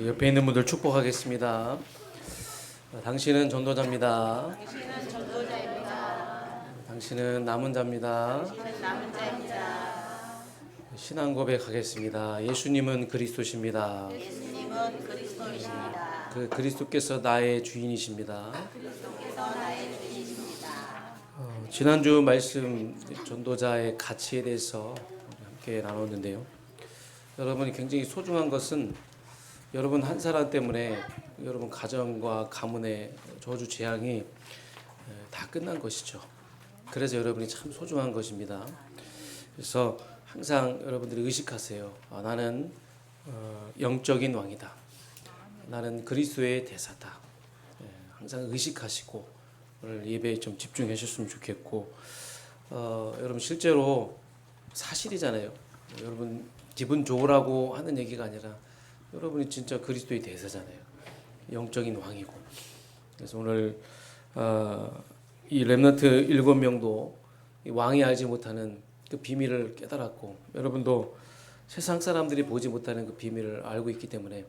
옆에 있는 분들 축복하겠습니다. 당신은 전도자입니다. 당신은 전도자입니다. 당신은 남은 자입니다. 당신은 남은 자입니다. 신앙 고백하겠습니다. 예수님은 그리스도십니다. 예수님은 그리스도이십니다. 그 그리스도께서 나의 주인이십니다. 그리스도께서 나의 주인이십니다. 지난주 말씀 전도자의 가치에 대해서 함께 나눴는데요. 여러분이 굉장히 소중한 것은 여러분 한 사람 때문에 여러분 가정과 가문의 저주 재앙이 다 끝난 것이죠. 그래서 여러분이 참 소중한 것입니다. 그래서 항상 여러분들이 의식하세요. 나는 영적인 왕이다. 나는 그리스도의 대사다. 항상 의식하시고 오늘 예배에 좀 집중해 주셨으면 좋겠고, 여러분 실제로 사실이잖아요. 여러분 기분 좋으라고 하는 얘기가 아니라 여러분이 진짜 그리스도의 대사잖아요. 영적인 왕이고. 그래서 오늘 이 렘넌트 7명도 왕이 알지 못하는 그 비밀을 깨달았고, 여러분도 세상 사람들이 보지 못하는 그 비밀을 알고 있기 때문에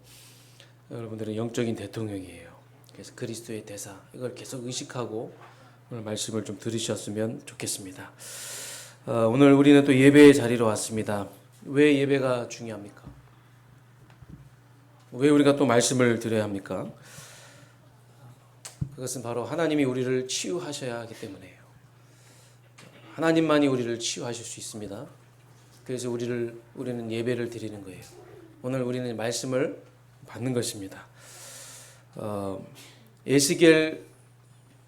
여러분들은 영적인 대통령이에요. 그래서 그리스도의 대사, 이걸 계속 의식하고 오늘 말씀을 좀 들으셨으면 좋겠습니다. 오늘 우리는 또 예배의 자리로 왔습니다. 왜 예배가 중요합니까? 왜 우리가 또 말씀을 드려야 합니까? 그것은 바로 하나님이 우리를 치유하셔야 하기 때문이에요. 하나님만이 우리를 치유하실 수 있습니다. 그래서 우리는 예배를 드리는 거예요. 오늘 우리는 말씀을 받는 것입니다. 에스겔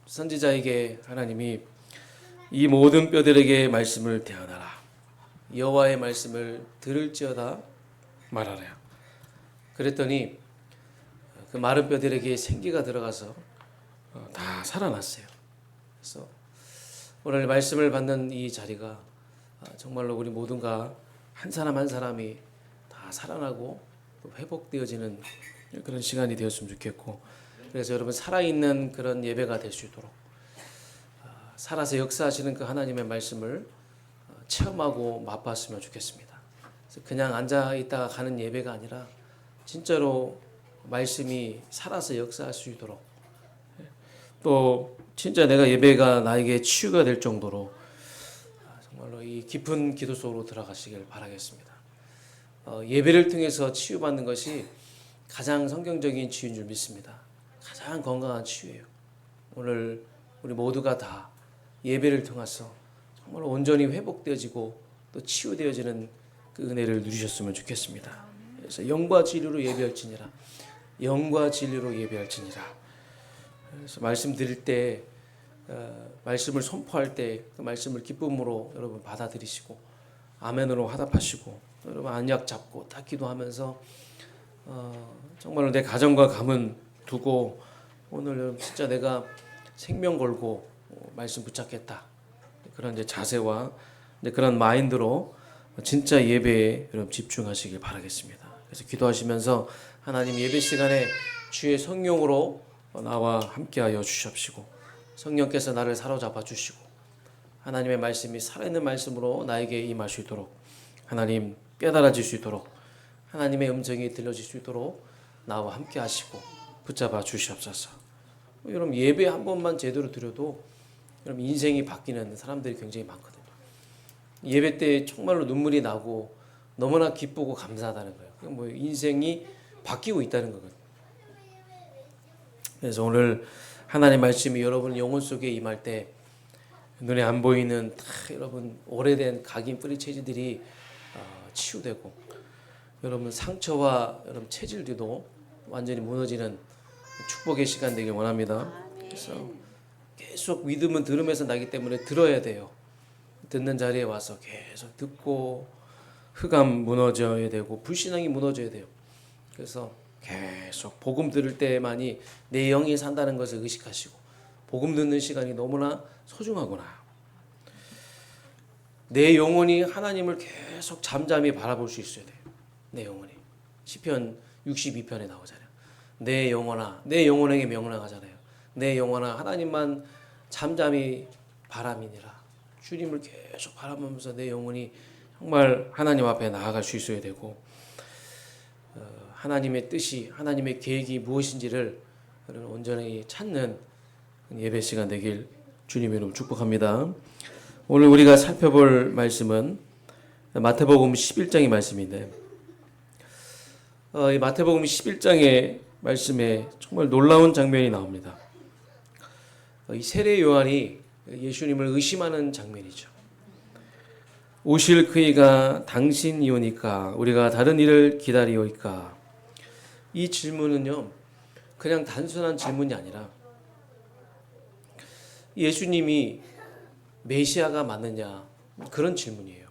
선지자에게 하나님이 이 모든 뼈들에게 말씀을 대하라. 여호와의 말씀을 들을지어다 말하라. 그랬더니 그 마른 뼈들에게 생기가 들어가서 다 살아났어요. 그래서 오늘 말씀을 받는 이 자리가 정말로 우리 모두가 한 사람 한 사람이 다 살아나고 또 회복되어지는 그런 시간이 되었으면 좋겠고, 그래서 여러분 살아있는 그런 예배가 될 수 있도록 살아서 역사하시는 그 하나님의 말씀을 체험하고 맛봤으면 좋겠습니다. 그래서 그냥 앉아 있다가 가는 예배가 아니라 진짜로 말씀이 살아서 역사할 수 있도록, 또 진짜 내가 예배가 나에게 치유가 될 정도로 정말로 이 깊은 기도 속으로 들어가시길 바라겠습니다. 예배를 통해서 치유받는 것이 가장 성경적인 치유인 줄 믿습니다. 가장 건강한 치유예요. 오늘 우리 모두가 다 예배를 통해서 정말 온전히 회복되어지고 또 치유되어지는 그 은혜를 누리셨으면 좋겠습니다. 그래서 영과 진리로 예배할지니라. 영과 진리로 예배할지니라. 그래서 말씀 드릴 때, 말씀을 선포할 때 그 말씀을 기쁨으로 여러분 받아들이시고 아멘으로 화답하시고, 여러분 안약 잡고 딱 기도하면서 정말로 내 가정과 가문 두고 오늘 진짜 내가 생명 걸고 말씀 붙잡겠다. 그런 이제 자세와 그런 마인드로 진짜 예배에 여러분 집중하시길 바라겠습니다. 그래서 기도하시면서 하나님 예배 시간에 주의 성령으로 나와 함께하여 주시옵시고, 성령께서 나를 사로잡아 주시고 하나님의 말씀이 살아있는 말씀으로 나에게 임할 수 있도록, 하나님 깨달아질 수 있도록, 하나님의 음성이 들려질 수 있도록 나와 함께하시고 붙잡아 주시옵소서. 여러분 예배 한 번만 제대로 드려도 여러분 인생이 바뀌는 사람들이 굉장히 많거든요. 예배 때 정말로 눈물이 나고 너무나 기쁘고 감사하다는 거예요. 뭐 인생이 바뀌고 있다는 거거든요. 그래서 오늘 하나님의 말씀이 여러분 영혼 속에 임할 때 눈에 안 보이는 여러분 오래된 각인 뿌리체질들이 치유되고, 여러분 상처와 여러분 체질들도 완전히 무너지는 축복의 시간 되길 원합니다. 그래서 계속 믿음은 들으면서 나기 때문에 들어야 돼요. 듣는 자리에 와서 계속 듣고 흑암 무너져야 되고 불신앙이 무너져야 돼요. 그래서 계속 복음 들을 때만이 내 영이 산다는 것을 의식하시고, 복음 듣는 시간이 너무나 소중하구나. 내 영혼이 하나님을 계속 잠잠히 바라볼 수 있어야 돼요. 내 영혼이. 시편 62편에 나오잖아요. 내 영혼아, 내 영혼에게 명령하잖아요. 내 영혼아, 하나님만 잠잠히 바라미니라. 주님을 계속 바라보면서 내 영혼이 정말 하나님 앞에 나아갈 수 있어야 되고, 하나님의 뜻이, 하나님의 계획이 무엇인지를 온전히 찾는 예배 시간 되길 주님의 이름으로 축복합니다. 오늘 우리가 살펴볼 말씀은 마태복음 11장의 말씀인데, 이 마태복음 11장의 말씀에 정말 놀라운 장면이 나옵니다. 이 세례 요한이 예수님을 의심하는 장면이죠. 오실 그이가 당신이오니까 우리가 다른 일을 기다리오이까. 이 질문은요, 그냥 단순한 질문이 아니라 예수님이 메시아가 맞느냐, 그런 질문이에요.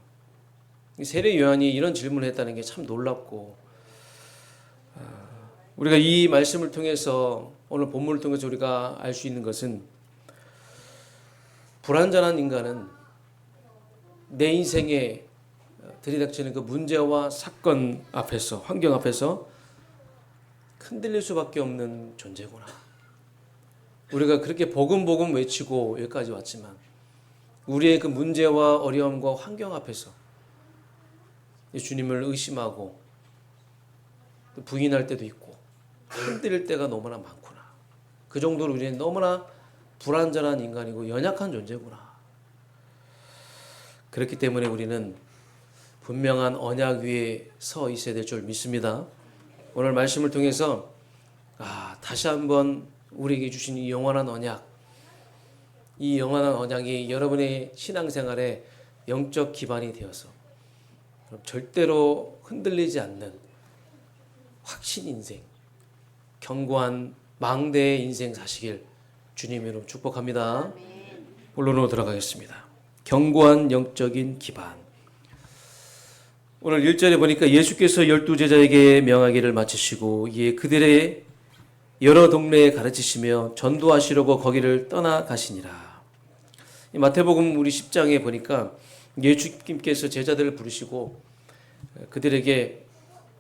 세례 요한이 이런 질문을 했다는 게 참 놀랍고, 우리가 이 말씀을 통해서, 오늘 본문을 통해서 우리가 알 수 있는 것은, 불완전한 인간은 내 인생에 들이닥치는 그 문제와 사건 앞에서, 환경 앞에서 흔들릴 수밖에 없는 존재구나. 우리가 그렇게 복음 외치고 여기까지 왔지만, 우리의 그 문제와 어려움과 환경 앞에서 주님을 의심하고 부인할 때도 있고 흔들릴 때가 너무나 많구나. 그 정도로 우리는 너무나 불완전한 인간이고 연약한 존재구나. 그렇기 때문에 우리는 분명한 언약 위에 서 있어야 될 줄 믿습니다. 오늘 말씀을 통해서 다시 한번 우리에게 주신 이 영원한 언약, 이 영원한 언약이 여러분의 신앙생활에 영적 기반이 되어서 절대로 흔들리지 않는 확신 인생, 견고한 망대의 인생 사시길 주님의 이름으로 축복합니다. 본론으로 들어가겠습니다. 견고한 영적인 기반. 오늘 1절에 보니까 예수께서 12제자에게 명하기를 마치시고 이에 그들의 여러 동네에 가르치시며 전도하시려고 거기를 떠나가시니라. 이 마태복음 우리 10장에 보니까 예수님께서 제자들을 부르시고 그들에게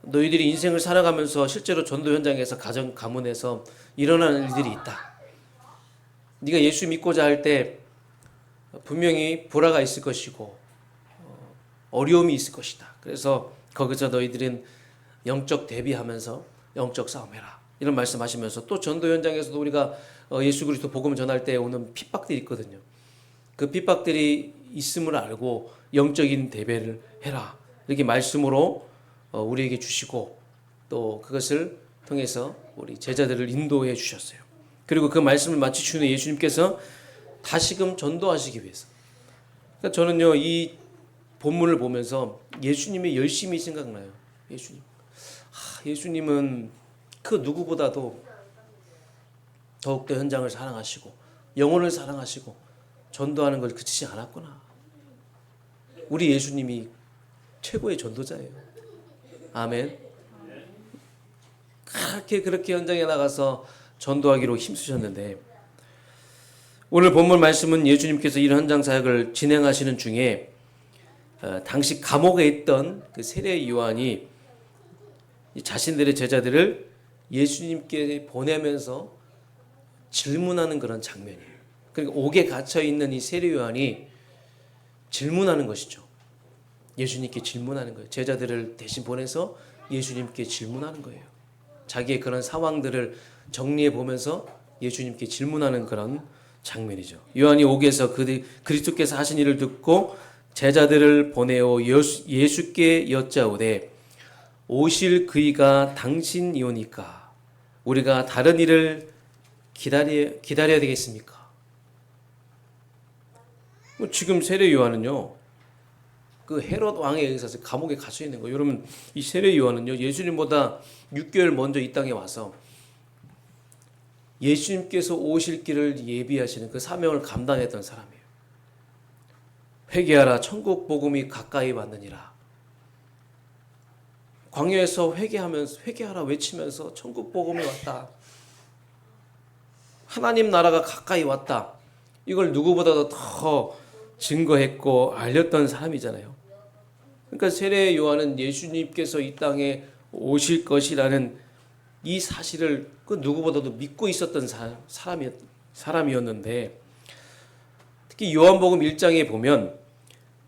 너희들이 인생을 살아가면서 실제로 전도 현장에서 가정 가문에서 일어나는 일들이 있다. 네가 예수 믿고자 할 때 분명히 불화가 있을 것이고 어려움이 있을 것이다. 그래서 거기서 너희들은 영적 대비하면서 영적 싸움해라. 이런 말씀하시면서 또 전도 현장에서도 우리가 예수 그리스도 복음을 전할 때 오는 핍박들이 있거든요. 그 핍박들이 있음을 알고 영적인 대비를 해라. 이렇게 말씀으로 우리에게 주시고 또 그것을 통해서 우리 제자들을 인도해 주셨어요. 그리고 그 말씀을 마치신 후에 예수님께서 다시금 전도하시기 위해서. 그러니까 저는요, 이 본문을 보면서 예수님의 열심이 생각나요. 예수님은 그 누구보다도 더욱더 현장을 사랑하시고 영혼을 사랑하시고 전도하는 걸 그치지 않았구나. 우리 예수님이 최고의 전도자예요. 아멘. 그렇게 현장에 나가서 전도하기로 힘쓰셨는데, 오늘 본문 말씀은 예수님께서 이런 현장 사역을 진행하시는 중에 당시 감옥에 있던 그 세례 요한이 자신들의 제자들을 예수님께 보내면서 질문하는 그런 장면이에요. 그러니까 옥에 갇혀 있는 이 세례 요한이 질문하는 것이죠. 예수님께 질문하는 거예요. 제자들을 대신 보내서 예수님께 질문하는 거예요. 자기의 그런 상황들을 정리해 보면서 예수님께 질문하는 그런 장면이죠. 요한이 옥에서 그리스도께서 하신 일을 듣고 제자들을 보내어 예수께 여짜오되 오실 그이가 당신이오니까 우리가 다른 일을 기다려야 되겠습니까? 지금 세례 요한은요, 그 헤롯 왕에 의해서 감옥에 갇혀 있는 거예요. 여러분, 이 세례 요한은요, 예수님보다 6개월 먼저 이 땅에 와서 예수님께서 오실 길을 예비하시는 그 사명을 감당했던 사람이에요. 회개하라, 천국 복음이 가까이 왔느니라. 광야에서 회개하라 외치면서 천국 복음이 왔다. 하나님 나라가 가까이 왔다. 이걸 누구보다도 더 증거했고 알렸던 사람이잖아요. 그러니까 세례 요한은 예수님께서 이 땅에 오실 것이라는 이 사실을 그 누구보다도 믿고 있었던 사람이었는데, 특히 요한복음 1장에 보면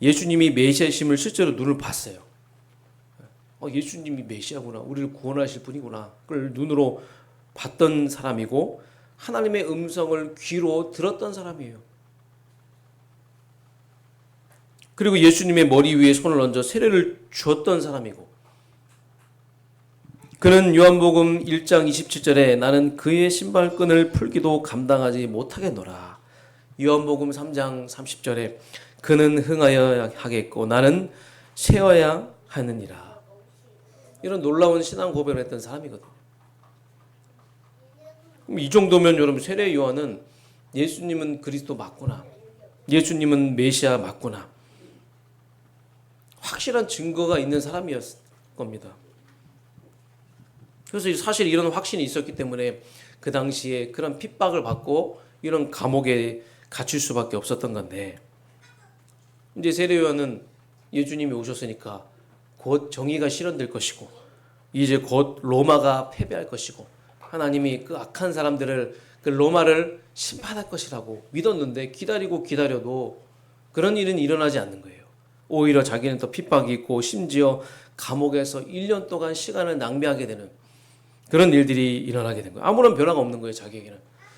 예수님이 메시아심을 실제로 눈을 봤어요. 예수님이 메시아구나, 우리를 구원하실 분이구나 그걸 눈으로 봤던 사람이고 하나님의 음성을 귀로 들었던 사람이에요. 그리고 예수님의 머리 위에 손을 얹어 세례를 주었던 사람이고, 그는 요한복음 1장 27절에 나는 그의 신발끈을 풀기도 감당하지 못하겠노라. 요한복음 3장 30절에 그는 흥하여 하겠고 나는 세어야 하느니라. 이런 놀라운 신앙 고백을 했던 사람이거든요. 그럼 이 정도면 여러분 세례 요한은 예수님은 그리스도 맞구나, 예수님은 메시아 맞구나, 확실한 증거가 있는 사람이었을 겁니다. 그래서 사실 이런 확신이 있었기 때문에 그 당시에 그런 핍박을 받고 이런 감옥에 갇힐 수밖에 없었던 건데, 이제 세례 요한은 예수님이 오셨으니까 곧 정의가 실현될 것이고 이제 곧 로마가 패배할 것이고 하나님이 그 악한 사람들을, 그 로마를 심판할 것이라고 믿었는데 기다리고 기다려도 그런 일은 일어나지 않는 거예요. 오히려 자기는 더 핍박이 있고 심지어 감옥에서 1년 동안 시간을 낭비하게 되는 그런 일들이 일어나게 된 거예요. 아무런 변화가 없는 거예요.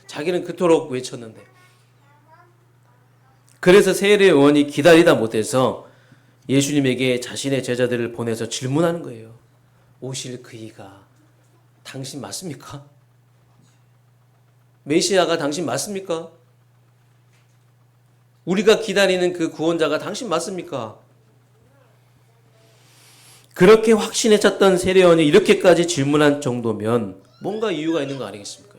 자기는 그토록 외쳤는데. 그래서 세례 요한이 기다리다 못해서 예수님에게 자신의 제자들을 보내서 질문하는 거예요. 오실 그이가 당신 맞습니까? 메시아가 당신 맞습니까? 우리가 기다리는 그 구원자가 당신 맞습니까? 그렇게 확신에 찼던 세례 요한이 이렇게까지 질문한 정도면 뭔가 이유가 있는 거 아니겠습니까?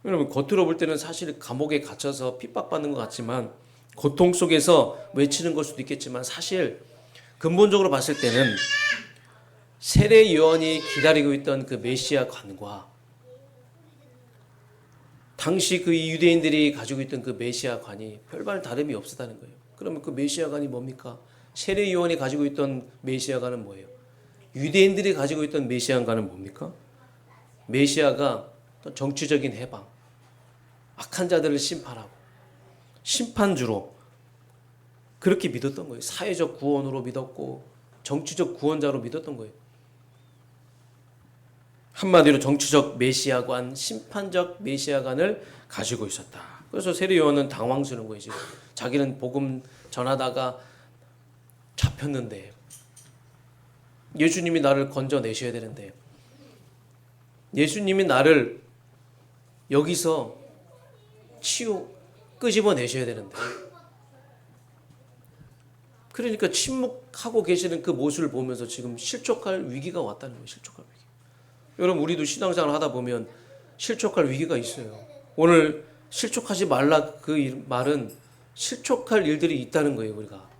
여러분, 겉으로 볼 때는 사실 감옥에 갇혀서 핍박받는 것 같지만, 고통 속에서 외치는 걸 수도 있겠지만, 사실 근본적으로 봤을 때는 세례 요한이 기다리고 있던 그 메시아 관과 당시 그 유대인들이 가지고 있던 그 메시아 관이 별반 다름이 없었다는 거예요. 그러면 그 메시아 관이 뭡니까? 세례 요한이 가지고 있던 메시아 관은 뭐예요? 유대인들이 가지고 있던 메시아 관은 뭡니까? 메시아가 정치적인 해방, 악한 자들을 심판하고 심판주로 그렇게 믿었던 거예요. 사회적 구원으로 믿었고 정치적 구원자로 믿었던 거예요. 한마디로 정치적 메시아관, 심판적 메시아관을 가지고 있었다. 그래서 세례 요한은 당황스러운 거예요. 지금. 자기는 복음 전하다가 잡혔는데 예수님이 나를 건져내셔야 되는데, 예수님이 나를 여기서 끄집어내셔야 되는데, 그러니까 침묵하고 계시는 그 모습을 보면서 지금 실족할 위기가 왔다는 거예요. 실족할 위기. 여러분, 우리도 신앙생활 하다 보면 실족할 위기가 있어요. 오늘 실족하지 말라 그 말은 실족할 일들이 있다는 거예요. 우리가.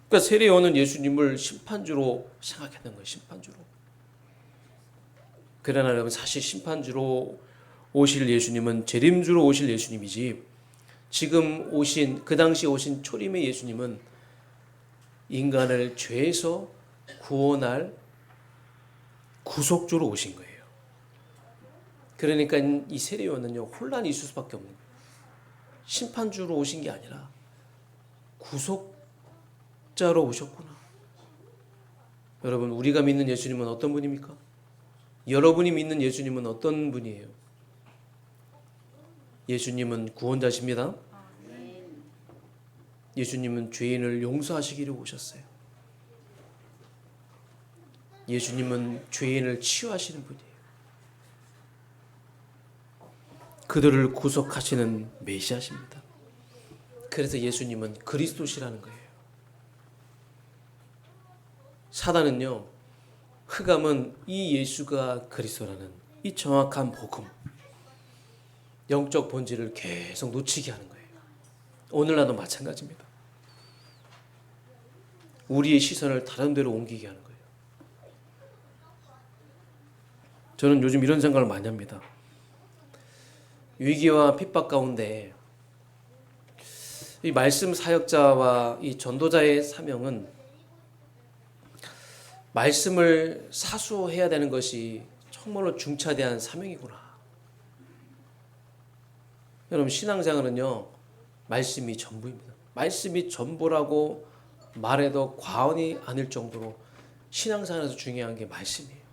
그러니까 세례 요한은 예수님을 심판주로 생각했던 거예요. 심판주로. 그러나 여러분, 사실 심판주로 오실 예수님은 재림주로 오실 예수님이지, 지금 오신, 그 당시 오신 초림의 예수님은 인간을 죄에서 구원할 구속주로 오신 거예요. 그러니까 이 세례 요한은요, 혼란이 있을 수밖에 없는 거예요. 심판주로 오신 게 아니라 구속자로 오셨구나. 여러분, 우리가 믿는 예수님은 어떤 분입니까? 여러분이 믿는 예수님은 어떤 분이에요? 예수님은 구원자십니다. 예수님은 죄인을 용서하시기를 오셨어요. 예수님은 죄인을 치유하시는 분이에요. 그들을 구속하시는 메시아십니다. 그래서 예수님은 그리스도시라는 거예요. 사단은요, 흑암은 이 예수가 그리스도라는 이 정확한 복음, 영적 본질을 계속 놓치게 하는 거예요. 오늘날도 마찬가지입니다. 우리의 시선을 다른 데로 옮기게 하는 거예요. 저는 요즘 이런 생각을 많이 합니다. 위기와 핍박 가운데 이 말씀 사역자와 이 전도자의 사명은 말씀을 사수해야 되는 것이 정말로 중차대한 사명이구나. 여러분, 신앙생활은요, 말씀이 전부입니다. 말씀이 전부라고 말해도 과언이 아닐 정도로 신앙생활에서 중요한 게 말씀이에요.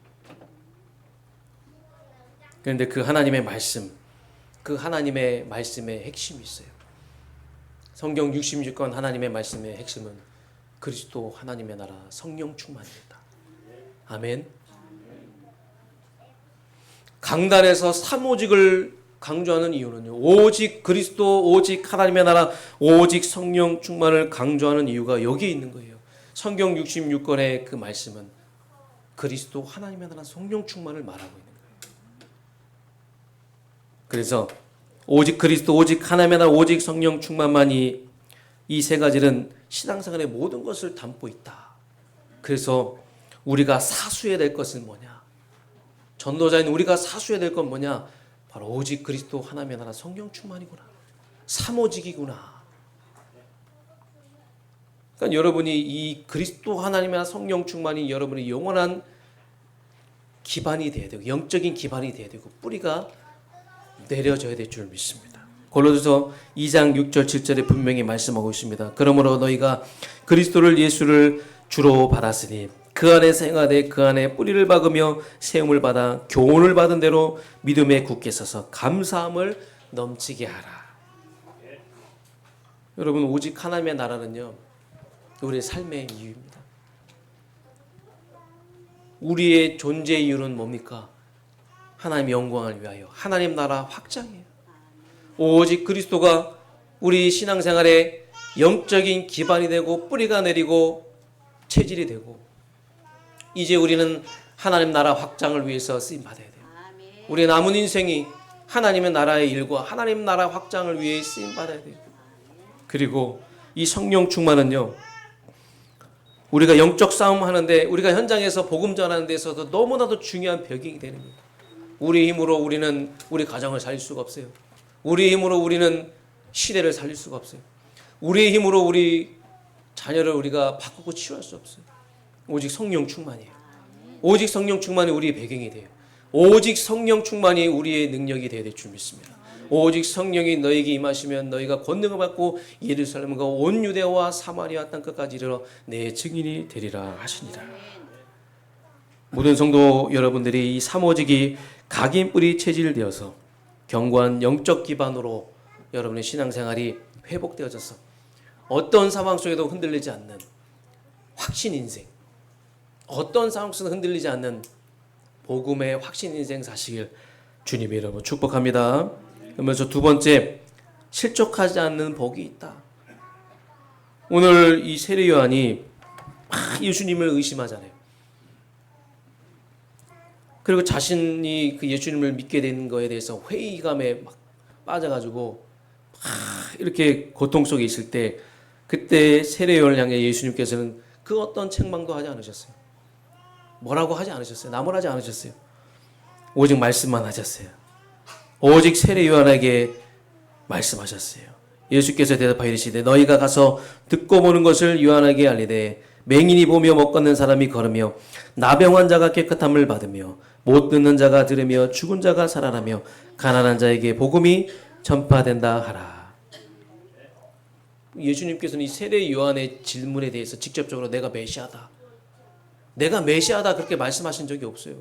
그런데 그 하나님의 말씀, 그 하나님의 말씀의 핵심이 있어요. 성경 66권 하나님의 말씀의 핵심은 그리스도 하나님의 나라 성령 충만입니다. 아멘. 강단에서 삼오직을 강조하는 이유는요, 오직 그리스도, 오직 하나님의 나라, 오직 성령 충만을 강조하는 이유가 여기에 있는 거예요. 성경 66권의 그 말씀은 그리스도 하나님의 나라 성령 충만을 말하고 있는 거예요. 그래서 오직 그리스도, 오직 하나님의 나라, 오직 성령 충만만이 이 세 가지는 신앙생활의 모든 것을 담고 있다. 그래서 우리가 사수해야 될 것은 뭐냐? 전도자인 우리가 사수해야 될 건 뭐냐? 바로 오직 그리스도 하나님의 나라 성령 충만이구나. 삼오직이구나. 그러니까 여러분이 이 그리스도 하나님의 나라 성령 충만이 여러분의 영원한 기반이 돼야 되고 영적인 기반이 돼야 되고 뿌리가 내려져야 될 줄 믿습니다. 골로새서 2장 6절 7절에 분명히 말씀하고 있습니다. 그러므로 너희가 그리스도를 예수를 주로 받았으니 그 안에 생활하되 그 안에 뿌리를 박으며 세움을 받아 교훈을 받은 대로 믿음에 굳게 서서 감사함을 넘치게 하라. 여러분, 오직 하나님의 나라는요, 우리의 삶의 이유입니다. 우리의 존재 이유는 뭡니까? 하나님의 영광을 위하여 하나님 나라 확장이에요. 오직 그리스도가 우리 신앙생활의 영적인 기반이 되고 뿌리가 내리고 체질이 되고, 이제 우리는 하나님 나라 확장을 위해서 쓰임 받아야 돼요. 우리의 남은 인생이 하나님의 나라의 일과 하나님 나라 확장을 위해 쓰임 받아야 돼요. 그리고 이 성령 충만은요, 우리가 영적 싸움 하는데, 우리가 현장에서 복음 전하는 데서도 너무나도 중요한 벽이 되는 거예요. 우리 힘으로 우리는 우리 가정을 살릴 수가 없어요. 우리 힘으로 우리는 시대를 살릴 수가 없어요. 우리의 힘으로 우리 자녀를 우리가 바꾸고 치유할 수 없어요. 오직 성령 충만이에요. 오직 성령 충만이 우리의 배경이 돼요. 오직 성령 충만이 우리의 능력이 되어야 될 줄 믿습니다. 오직 성령이 너에게 임하시면 너희가 권능을 받고 예루살렘과 온 유대와 사마리아 땅끝까지 이르러 내 증인이 되리라 하시니라. 모든 성도 여러분들이 이 삼오직이 각인 뿌리 체질되어서 견고한 영적 기반으로 여러분의 신앙생활이 회복되어져서 어떤 상황 속에도 흔들리지 않는 확신 인생, 어떤 상황 속에도 흔들리지 않는 복음의 확신 인생 사시길 주님의 이름으로 축복합니다. 그러면서 두 번째, 실족하지 않는 복이 있다. 오늘 이 세례 요한이 막 예수님을 의심하잖아요. 그리고 자신이 그 예수님을 믿게 된 거에 대해서 회의감에 막 빠져가지고 막 이렇게 고통 속에 있을 때, 그때 세례 요한을 향해 예수님께서는 그 어떤 책망도 하지 않으셨어요. 뭐라고 하지 않으셨어요. 나무라지 않으셨어요. 오직 말씀만 하셨어요. 오직 세례 요한에게 말씀하셨어요. 예수께서 대답하여 이르시되 너희가 가서 듣고 보는 것을 요한에게 알리되 맹인이 보며 못 걷는 사람이 걸으며 나병 환자가 깨끗함을 받으며 못 듣는 자가 들으며 죽은 자가 살아나며 가난한 자에게 복음이 전파된다 하라. 예수님께서는 이 세례 요한의 질문에 대해서 직접적으로 내가 메시아다, 내가 메시아다 그렇게 말씀하신 적이 없어요.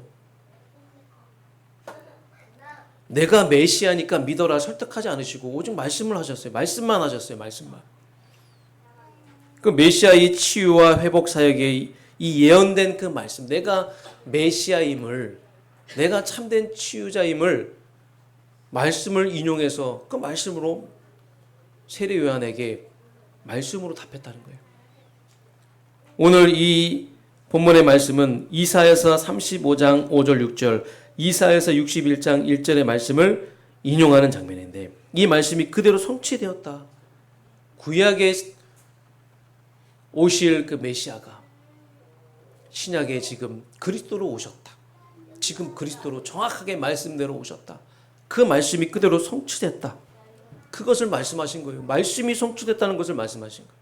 내가 메시아니까 믿어라 설득하지 않으시고 오직 말씀을 하셨어요. 말씀만 하셨어요. 말씀만. 그 메시아의 치유와 회복 사역에 이 예언된 그 말씀, 내가 메시아임을, 내가 참된 치유자임을 말씀을 인용해서 그 말씀으로 세례 요한에게 말씀으로 답했다는 거예요. 오늘 이 본문의 말씀은 이사야서 35장 5절 6절, 이사야서 61장 1절의 말씀을 인용하는 장면인데, 이 말씀이 그대로 성취되었다. 구약에 오실 그 메시아가 신약에 지금 그리스도로 오셨다. 지금 그리스도로 정확하게 말씀대로 오셨다. 그 말씀이 그대로 성취됐다. 그것을 말씀하신 거예요. 말씀이 성취됐다는 것을 말씀하신 거예요.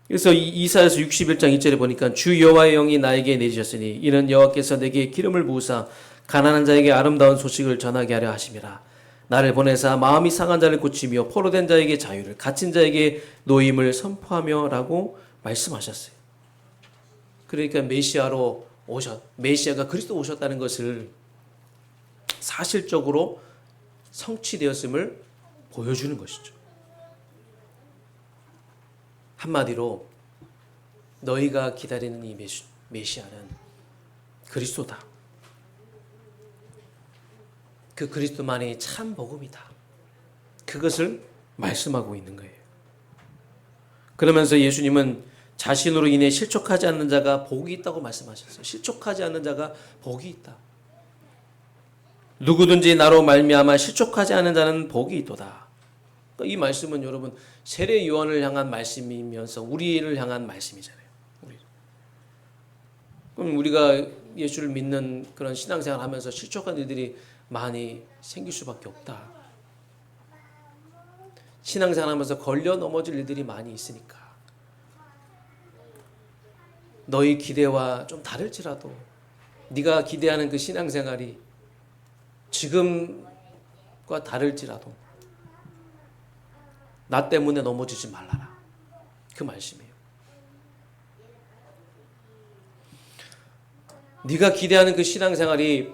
그래서 이사야서 61장 2절에 보니까 주 여호와의 영이 나에게 내리셨으니 이는 여호와께서 내게 기름을 부으사 가난한 자에게 아름다운 소식을 전하게 하려 하심이라. 나를 보내사 마음이 상한 자를 고치며 포로된 자에게 자유를, 갇힌 자에게 노임을 선포하며 라고 말씀하셨어요. 그러니까 메시아가 그리스도 오셨다는 것을 사실적으로 성취되었음을 보여주는 것이죠. 한마디로 너희가 기다리는 이 메시아는 그리스도다. 그 그리스도만이 참 복음이다. 그것을 말씀하고 있는 거예요. 그러면서 예수님은 자신으로 인해 실족하지 않는 자가 복이 있다고 말씀하셨어요. 실족하지 않는 자가 복이 있다. 누구든지 나로 말미암아 실족하지 않는 자는 복이 있도다. 이 말씀은 여러분 세례 요한을 향한 말씀이면서 우리를 향한 말씀이잖아요. 그럼 우리가 예수를 믿는 그런 신앙생활 하면서 실족한 일들이 많이 생길 수밖에 없다. 신앙생활 하면서 걸려 넘어질 일들이 많이 있으니까. 너희 기대와 좀 다를지라도 네가 기대하는 그 신앙생활이 지금과 다를지라도 나 때문에 넘어지지 말라라. 그 말씀이에요. 네가 기대하는 그 신앙생활이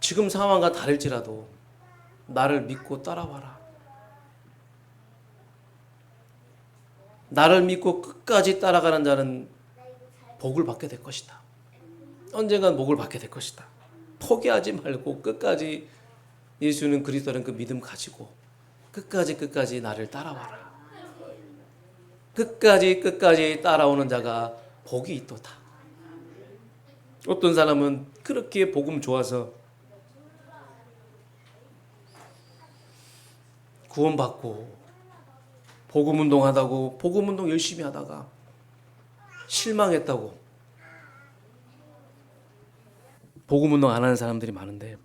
지금 상황과 다를지라도 나를 믿고 따라와라. 나를 믿고 끝까지 따라가는 자는 복을 받게 될 것이다. 언젠간 복을 받게 될 것이다. 포기하지 말고 끝까지 예수는 그리스도는 그 믿음 가지고 끝까지 나를 따라와라. 끝까지 따라오는 자가 복이 있도다. 어떤 사람은 그렇게 복음 좋아서 구원받고 복음 운동하다고 복음 운동 열심히 하다가 실망했다고 복음 운동 안 하는 사람들이 많은데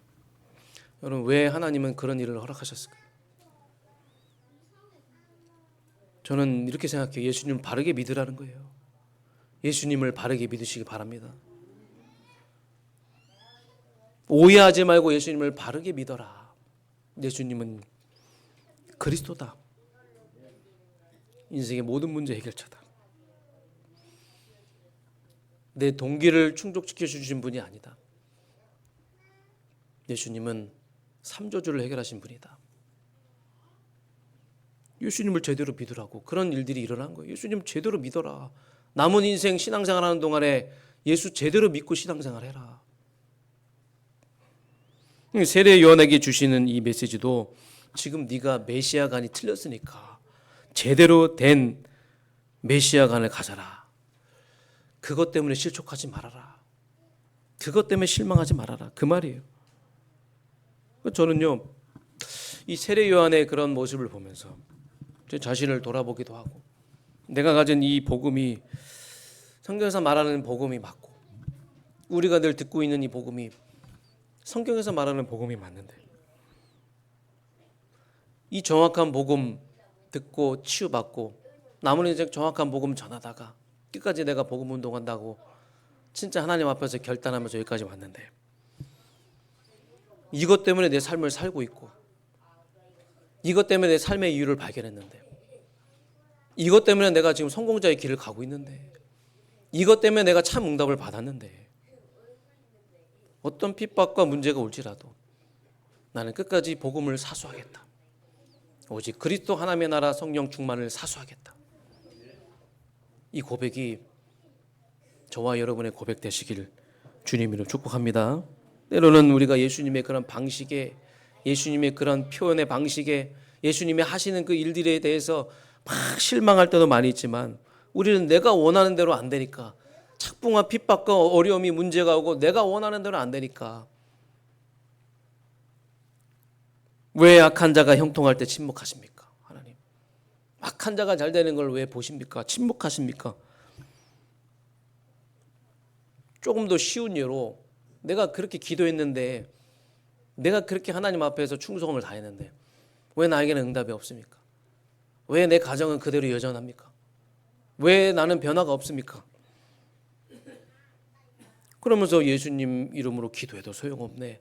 여러분 왜 하나님은 그런 일을 허락하셨을까요? 저는 이렇게 생각해요. 예수님을 바르게 믿으라는 거예요. 예수님을 바르게 믿으시기 바랍니다. 오해하지 말고 예수님을 바르게 믿어라. 예수님은 그리스도다. 인생의 모든 문제 해결자다. 내 동기를 충족시켜 주신 분이 아니다. 예수님은 삼조주를 해결하신 분이다. 예수님을 제대로 믿으라고 그런 일들이 일어난 거예요. 예수님 제대로 믿어라. 남은 인생 신앙생활하는 동안에 예수 제대로 믿고 신앙생활해라. 세례 요한에게 주시는 이 메시지도 지금 네가 메시아간이 틀렸으니까 제대로 된 메시아간을 가져라. 그것 때문에 실족하지 말아라. 그것 때문에 실망하지 말아라. 그 말이에요. 저는요 이 세례 요한의 그런 모습을 보면서 제 자신을 돌아보기도 하고 내가 가진 이 복음이 성경에서 말하는 복음이 맞고 우리가 늘 듣고 있는 이 복음이 성경에서 말하는 복음이 맞는데 이 정확한 복음 듣고 치유받고 남은 인생 정확한 복음 전하다가 끝까지 내가 복음 운동한다고 진짜 하나님 앞에서 결단하면서 여기까지 왔는데 이것 때문에 내 삶을 살고 있고 이것 때문에 내 삶의 이유를 발견했는데 이것 때문에 내가 지금 성공자의 길을 가고 있는데 이것 때문에 내가 참 응답을 받았는데 어떤 핍박과 문제가 올지라도 나는 끝까지 복음을 사수하겠다. 오직 그리스도 하나님의 나라 성령 충만을 사수하겠다. 이 고백이 저와 여러분의 고백 되시길 주님으로 축복합니다. 때로는 우리가 예수님의 그런 방식에 예수님의 그런 표현의 방식에 예수님이 하시는 그 일들에 대해서 막 실망할 때도 많이 있지만 우리는 내가 원하는 대로 안 되니까 착풍과 핍박과 어려움이 문제가 오고 내가 원하는 대로 안 되니까 왜 악한 자가 형통할 때 침묵하십니까? 하나님 악한 자가 잘 되는 걸 왜 보십니까? 침묵하십니까? 조금 더 쉬운 예로 내가 그렇게 기도했는데 내가 그렇게 하나님 앞에서 충성을 다했는데 왜 나에게는 응답이 없습니까? 왜 내 가정은 그대로 여전합니까? 왜 나는 변화가 없습니까? 그러면서 예수님 이름으로 기도해도 소용없네.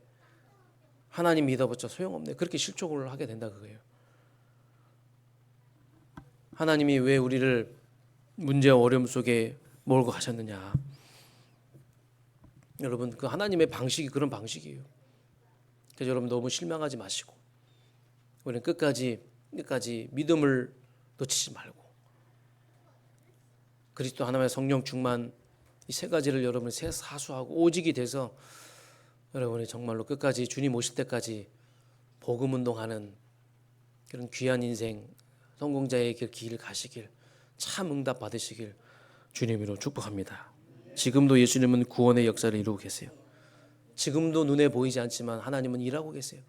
하나님 믿어봤자 소용없네. 그렇게 실족을 하게 된다 그거예요. 하나님이 왜 우리를 문제와 어려움 속에 몰고 가셨느냐. 여러분, 그 하나님의 방식이 그런 방식이에요. 그래서 여러분 너무 실망하지 마시고 우리는 끝까지 믿음을 놓치지 말고 그리스도 하나님의 성령 충만 이 세 가지를 여러분이 사수하고 오직이 돼서 여러분이 정말로 끝까지 주님 오실 때까지 복음 운동하는 그런 귀한 인생 성공자의 길을 가시길 참 응답 받으시길 주님으로 축복합니다. 지금도 예수님은 구원의 역사를 이루고 계세요. 지금도 눈에 보이지 않지만 하나님은 일하고 계세요.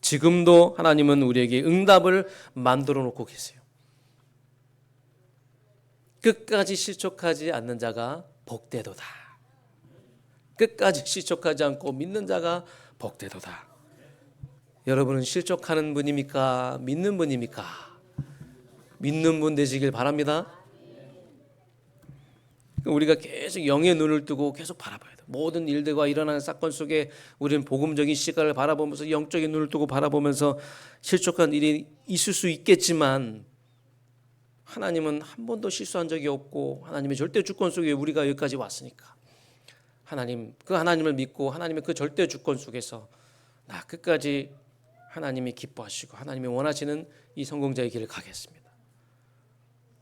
지금도 하나님은 우리에게 응답을 만들어 놓고 계세요. 끝까지 실족하지 않는 자가 복되도다. 끝까지 실족하지 않고 믿는 자가 복되도다. 여러분은 실족하는 분입니까? 믿는 분입니까? 믿는 분 되시길 바랍니다. 우리가 계속 영의 눈을 뜨고 계속 바라봐야 돼요. 모든 일들과 일어나는 사건 속에 우리는 복음적인 시각을 바라보면서 영적인 눈을 뜨고 바라보면서 실족한 일이 있을 수 있겠지만 하나님은 한 번도 실수한 적이 없고 하나님의 절대 주권 속에 우리가 여기까지 왔으니까 그 하나님을 믿고 하나님의 그 절대 주권 속에서 나 끝까지 하나님이 기뻐하시고 하나님이 원하시는 이 성공자의 길을 가겠습니다.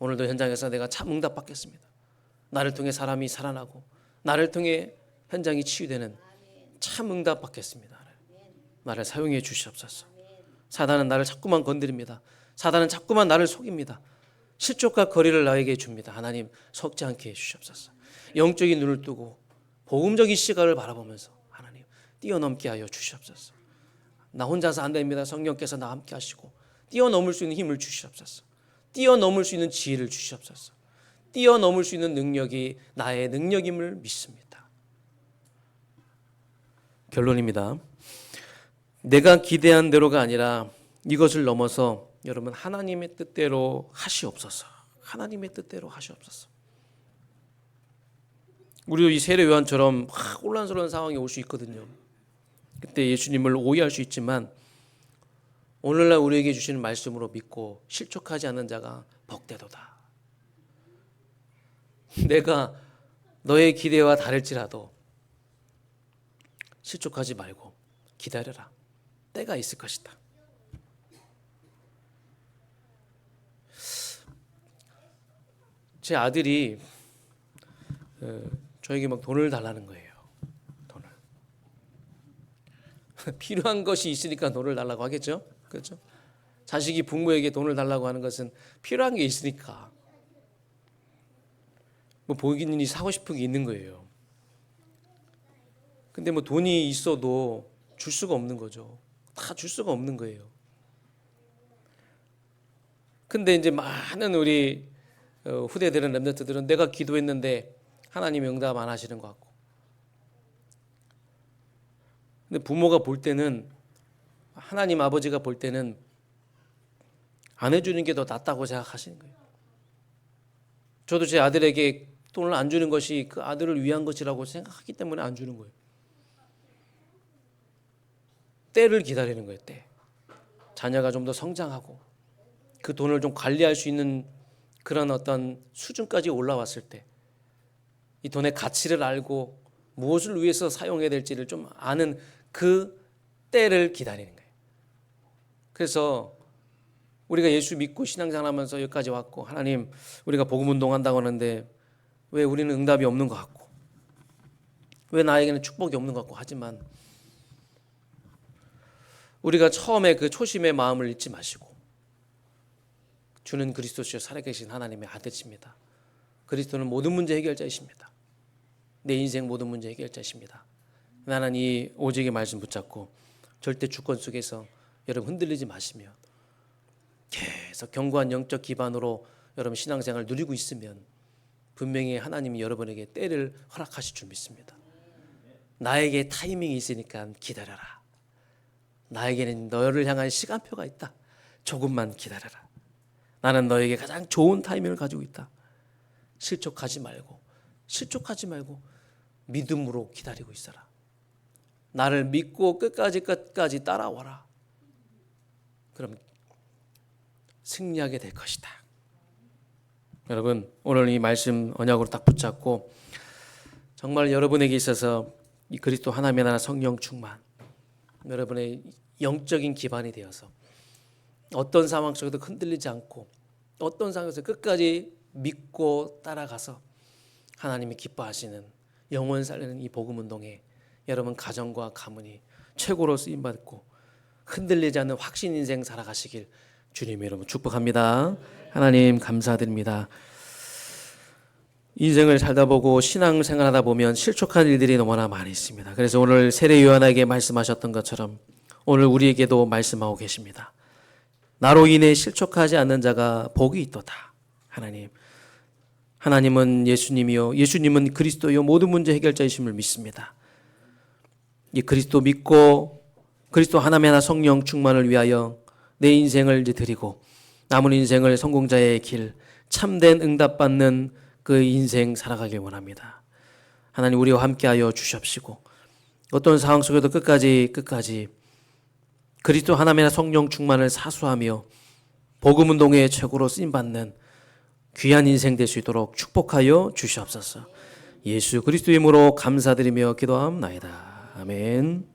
오늘도 현장에서 내가 참 응답 받겠습니다. 나를 통해 사람이 살아나고 나를 통해 현장이 치유되는 참 응답 받겠습니다. 나를 사용해 주시옵소서. 사단은 나를 자꾸만 건드립니다. 사단은 자꾸만 나를 속입니다. 실족과 거리를 나에게 줍니다. 하나님 속지 않게 해주시옵소서. 영적인 눈을 뜨고 복음적인 시각을 바라보면서 하나님 뛰어넘게 하여 주시옵소서. 나 혼자서 안 됩니다. 성령께서 나와 함께 하시고 뛰어넘을 수 있는 힘을 주시옵소서. 뛰어넘을 수 있는 지혜를 주시옵소서. 뛰어넘을 수 있는 능력이 나의 능력임을 믿습니다. 결론입니다. 내가 기대한 대로가 아니라 이것을 넘어서 여러분 하나님의 뜻대로 하시옵소서. 하나님의 뜻대로 하시옵소서. 우리도 이 세례 요한처럼 혼란스러운 상황이 올 수 있거든요. 그때 예수님을 오해할 수 있지만 오늘날 우리에게 주시는 말씀으로 믿고 실족하지 않는 자가 복되도다. 내가 너의 기대와 다를지라도 실족하지 말고 기다려라. 때가 있을 것이다. 제 아들이 저에게 막 돈을 달라는 거예요. 돈을. 필요한 것이 있으니까 돈을 달라고 하겠죠. 그렇죠? 자식이 부모에게 돈을 달라고 하는 것은 필요한 게 있으니까. 뭐 본인이 사고 싶은 게 있는 거예요. 근데 뭐 돈이 있어도 줄 수가 없는 거죠. 다 줄 수가 없는 거예요. 근데 이제 많은 우리 후대들은 렘넌트들은 내가 기도했는데 하나님이 응답 안 하시는 것 같고, 근데 부모가 볼 때는 하나님 아버지가 볼 때는 안 해주는 게 더 낫다고 생각하시는 거예요. 저도 제 아들에게 돈을 안 주는 것이 그 아들을 위한 것이라고 생각하기 때문에 안 주는 거예요. 때를 기다리는 거예요. 때. 자녀가 좀 더 성장하고 그 돈을 좀 관리할 수 있는 그런 어떤 수준까지 올라왔을 때 이 돈의 가치를 알고 무엇을 위해서 사용해야 될지를 좀 아는 그 때를 기다리는 거예요. 그래서 우리가 예수 믿고 신앙생활하면서 여기까지 왔고 하나님 우리가 복음 운동한다고 하는데 왜 우리는 응답이 없는 것 같고 왜 나에게는 축복이 없는 것 같고 하지만 우리가 처음에 그 초심의 마음을 잊지 마시고 주는 그리스도시요 살아계신 하나님의 아들이십니다. 그리스도는 모든 문제 해결자이십니다. 내 인생 모든 문제 해결자이십니다. 나는 이 오직의 말씀 붙잡고 절대 주권 속에서 여러분 흔들리지 마시며 계속 견고한 영적 기반으로 여러분 신앙생활을 누리고 있으면 분명히 하나님이 여러분에게 때를 허락하실 줄 믿습니다. 나에게 타이밍이 있으니까 기다려라. 나에게는 너를 향한 시간표가 있다. 조금만 기다려라. 나는 너에게 가장 좋은 타이밍을 가지고 있다. 실족하지 말고 믿음으로 기다리고 있어라. 나를 믿고 끝까지 따라와라. 그럼 승리하게 될 것이다. 여러분, 오늘 이 말씀 언약으로 딱 붙잡고 정말 여러분에게 있어서 이 그리스도 하나님의 나라 성령 충만, 여러분의 영적인 기반이 되어서 어떤 상황 속에도 흔들리지 않고 어떤 상황에서 끝까지 믿고 따라가서 하나님이 기뻐하시는 영혼 살리는 이 복음 운동에 여러분 가정과 가문이 최고로 쓰임 받고 흔들리지 않는 확신 인생 살아가시길 주님 여러분 축복합니다. 하나님 감사드립니다. 인생을 살다 보고 신앙생활하다 보면 실족한 일들이 너무나 많이 있습니다. 그래서 오늘 세례 요한에게 말씀하셨던 것처럼 오늘 우리에게도 말씀하고 계십니다. 나로 인해 실족하지 않는 자가 복이 있도다. 하나님은 예수님이요, 예수님은 그리스도요, 모든 문제 해결자이심을 믿습니다. 이 그리스도 믿고 그리스도 하나님의 하나 성령 충만을 위하여 내 인생을 이제 드리고 남은 인생을 성공자의 길, 참된 응답받는 그 인생 살아가길 원합니다. 하나님 우리와 함께하여 주시옵시고 어떤 상황 속에도 끝까지 그리스도 하나님의 성령 충만을 사수하며 복음 운동의 최고로 쓰임받는 귀한 인생 될 수 있도록 축복하여 주시옵소서. 예수 그리스도 이름으로 감사드리며 기도하옵나이다. 아멘.